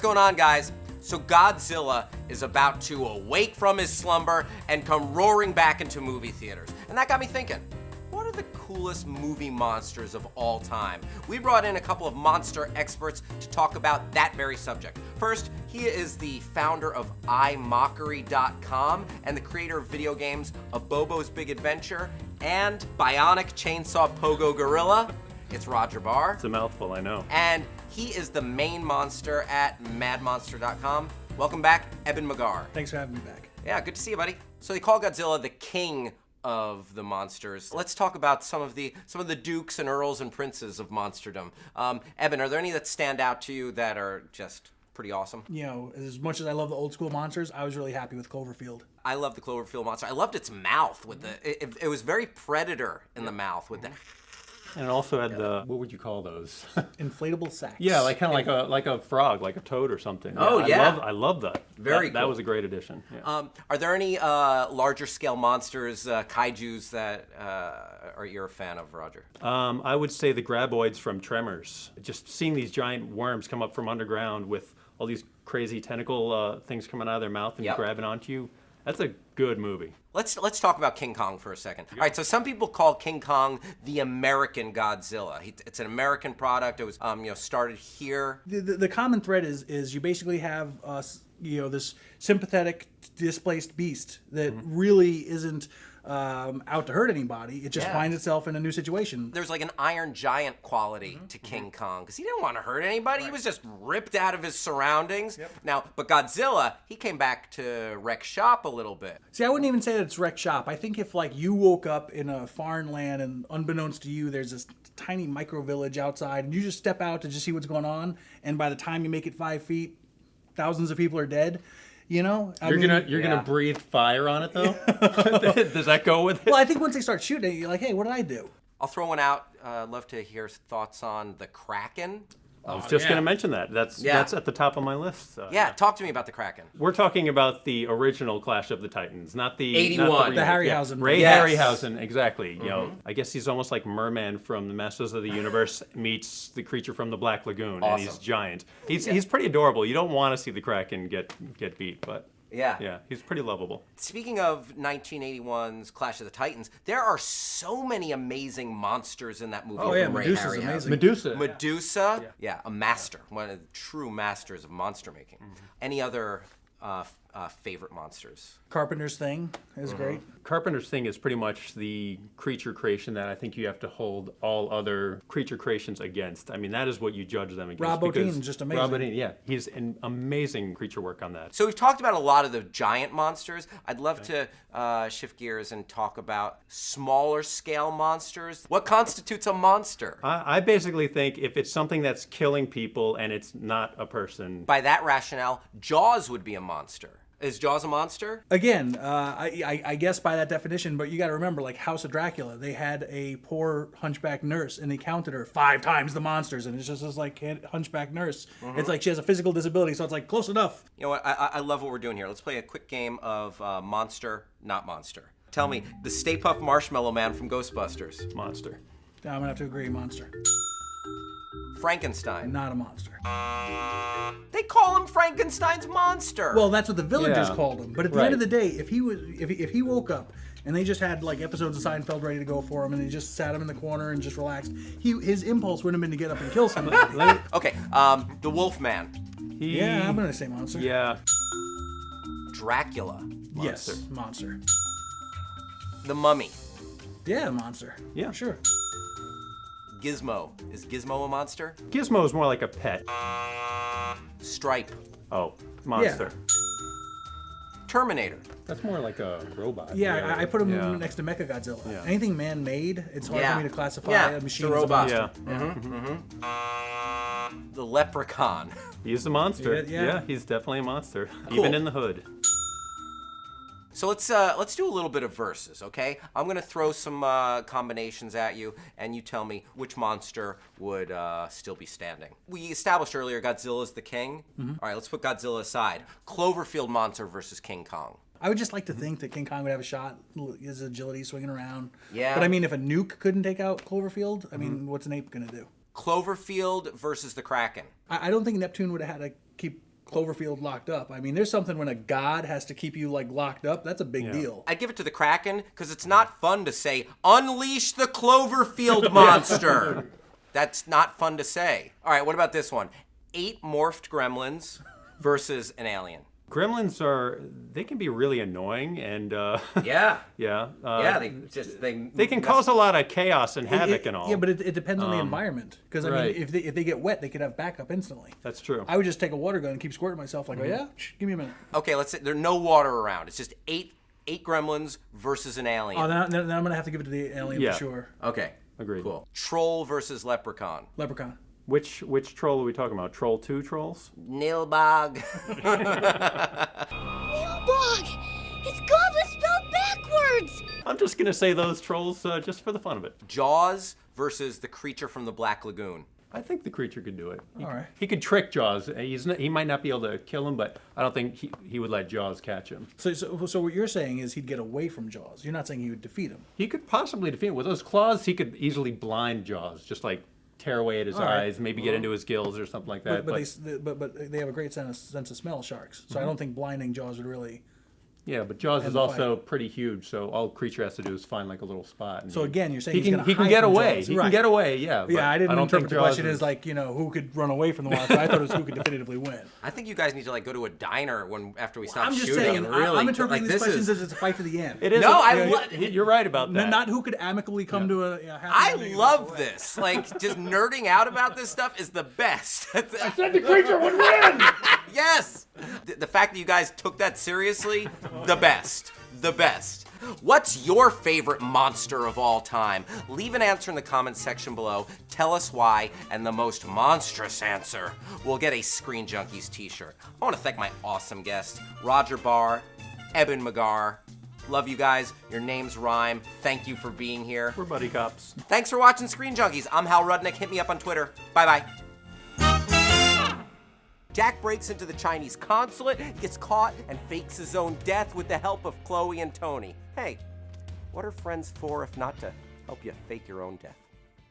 going on, guys? So Godzilla is about to awake from his slumber and come roaring back into movie theaters. And that got me thinking, what are the coolest movie monsters of all time? We brought in a couple of monster experts to talk about that very subject. First, he is the founder of imockery.com and the creator of video games A Bobo's Big Adventure and Bionic Chainsaw Pogo Gorilla. It's Roger Barr. It's a mouthful, I know. And he is the main monster at madmonster.com. Welcome back, Eben Magar. Thanks for having me back. Yeah, good to see you, buddy. So they call Godzilla the king of the monsters. Let's talk about some of the dukes and earls and princes of monsterdom. Eben, are there any that stand out to you that are just pretty awesome? You know, as much as I love the old school monsters, I was really happy with Cloverfield. I love the Cloverfield monster. I loved its mouth with it was very Predator in the mouth with the. And it also had the, what would you call those? Inflatable sacks. Yeah, like kind of like a frog, like a toad or something. Oh, yeah. I love that. Very cool. That was a great addition. Yeah. Are there any larger scale monsters, kaijus that you're a fan of, Roger? I would say the graboids from Tremors. Just seeing these giant worms come up from underground with all these crazy tentacle things coming out of their mouth and grabbing onto you. That's a good movie. Let's talk about King Kong for a second. All right, so some people call King Kong the American Godzilla. It's an American product. It was started here. The common thread is you basically have this sympathetic displaced beast that really isn't out to hurt anybody. It just finds itself in a new situation. There's like an Iron Giant quality to King Kong because he didn't want to hurt anybody. Right. He was just ripped out of his surroundings. Yep. Now, but Godzilla, he came back to wreck shop a little bit. See, I wouldn't even say that it's wreck shop. I think if like you woke up in a foreign land and unbeknownst to you, there's this tiny micro village outside and you just step out to just see what's going on, and by the time you make it 5 feet, thousands of people are dead. You know, you're gonna breathe fire on it though. Does that go with it? Well, I think once they start shooting, you're like, hey, what did I do? I'll throw one out. I'd love to hear thoughts on the Kraken. I was just going to mention that. That's at the top of my list. Talk to me about the Kraken. We're talking about the original Clash of the Titans, not the 81. Not the Harryhausen. Ray Harryhausen, exactly. You know, I guess he's almost like Merman from the Masters of the Universe meets the creature from the Black Lagoon, and he's giant. He's pretty adorable. You don't want to see the Kraken get beat, but. Yeah, he's pretty lovable. Speaking of 1981's Clash of the Titans, there are so many amazing monsters in that movie. Oh yeah, Medusa's amazing. Medusa, a master, one of the true masters of monster making. Any other favorite monsters? Carpenter's Thing is great. Carpenter's Thing is pretty much the creature creation that I think you have to hold all other creature creations against. I mean, that is what you judge them against. Rob Bottin's just amazing. Rob Bottin, he's an amazing creature work on that. So we've talked about a lot of the giant monsters. I'd love to shift gears and talk about smaller scale monsters. What constitutes a monster? I basically think if it's something that's killing people and it's not a person. By that rationale, Jaws would be a monster. Is Jaws a monster? Again, I guess by that definition, but you got to remember, like House of Dracula, they had a poor hunchback nurse, and they counted her 5 times the monsters, and it's just this like hunchback nurse. It's like she has a physical disability, so it's like close enough. You know what? I love what we're doing here. Let's play a quick game of monster, not monster. Tell me, the Stay Puft Marshmallow Man from Ghostbusters. Monster. I'm gonna have to agree, monster. Frankenstein. Not a monster. They call him Frankenstein's monster. Well, that's what the villagers called him. But at the end of the day, if he woke up and they just had like episodes of Seinfeld ready to go for him, and they just sat him in the corner and just relaxed, his impulse wouldn't have been to get up and kill somebody. Okay, the Wolfman. Yeah, I'm gonna say monster. Yeah. Dracula. Monster. Yes, monster. The Mummy. Yeah, monster. Yeah, sure. Gizmo. Is Gizmo a monster? Gizmo is more like a pet. Stripe. Oh, monster. Yeah. Terminator. That's more like a robot. Yeah, I put him next to Mechagodzilla. Yeah. Anything man-made, it's hard for me to classify a machine as a monster. The Leprechaun. He's a monster. Yeah, he's definitely a monster, even in the hood. So let's do a little bit of verses, okay? I'm gonna throw some combinations at you, and you tell me which monster would still be standing. We established earlier Godzilla's the king. All right, let's put Godzilla aside. Cloverfield monster versus King Kong. I would just like to think that King Kong would have a shot, his agility swinging around. Yeah. But I mean, if a nuke couldn't take out Cloverfield, I mean, what's an ape gonna do? Cloverfield versus the Kraken. I don't think Neptune would have had to keep Cloverfield locked up. I mean, there's something when a god has to keep you like locked up. That's a big deal. I'd give it to the Kraken because it's not fun to say, unleash the Cloverfield monster. That's not fun to say. All right, what about this one? 8 morphed gremlins versus an alien. Gremlins they can be really annoying and Yeah. yeah. They can cause a lot of chaos and havoc and all. Yeah, but it depends on the environment. Because I mean, right. if they get wet, they could have backup instantly. That's true. I would just take a water gun and keep squirting myself like, oh yeah, give me a minute. Okay, let's say there's no water around. It's just eight gremlins versus an alien. Oh, then I'm gonna have to give it to the alien Yeah. for sure. Okay. Agreed. Cool. Troll versus leprechaun. Leprechaun. Which troll are we talking about? Troll 2 trolls? Nilbog. Nilbog! It's Goblin spelled backwards! I'm just gonna say those trolls just for the fun of it. Jaws versus the creature from the Black Lagoon. I think the creature could do it. All right. He could trick Jaws. He might not be able to kill him, but I don't think he would let Jaws catch him. So what you're saying is he'd get away from Jaws. You're not saying he would defeat him. He could possibly defeat him. With those claws, he could easily blind Jaws, just like tear away at his eyes, maybe get into his gills or something like that. But they have a great sense of smell, sharks. So I don't think blinding Jaws would really. Yeah, but Jaws is the also pretty huge, so all creature has to do is find like a little spot. And So again, you're saying he he's can gonna hide get from away. Jaws. He Right. can get away. Yeah. Yeah, I didn't don't interpret think the Jaws question is- as like who could run away from the monster. I thought it was who could definitively win. I think you guys need to like go to a diner after we stop I'm just shooting. saying. Really, I'm interpreting like, these this questions is. as it's a fight to the end. It is. No, you're right about that. Not who could amicably come to a happy I ending. love this. Like, just nerding out about this stuff is the best. I said the creature would win. Yes! The fact that you guys took that seriously, the best. The best. What's your favorite monster of all time? Leave an answer in the comments section below. Tell us why, and the most monstrous answer will get a Screen Junkies t-shirt. I want to thank my awesome guests, Roger Barr, Eben Magar. Love you guys. Your names rhyme. Thank you for being here. We're buddy cops. Thanks for watching Screen Junkies. I'm Hal Rudnick. Hit me up on Twitter. Bye-bye. Jack breaks into the Chinese consulate, gets caught, and fakes his own death with the help of Chloe and Tony. Hey, what are friends for if not to help you fake your own death?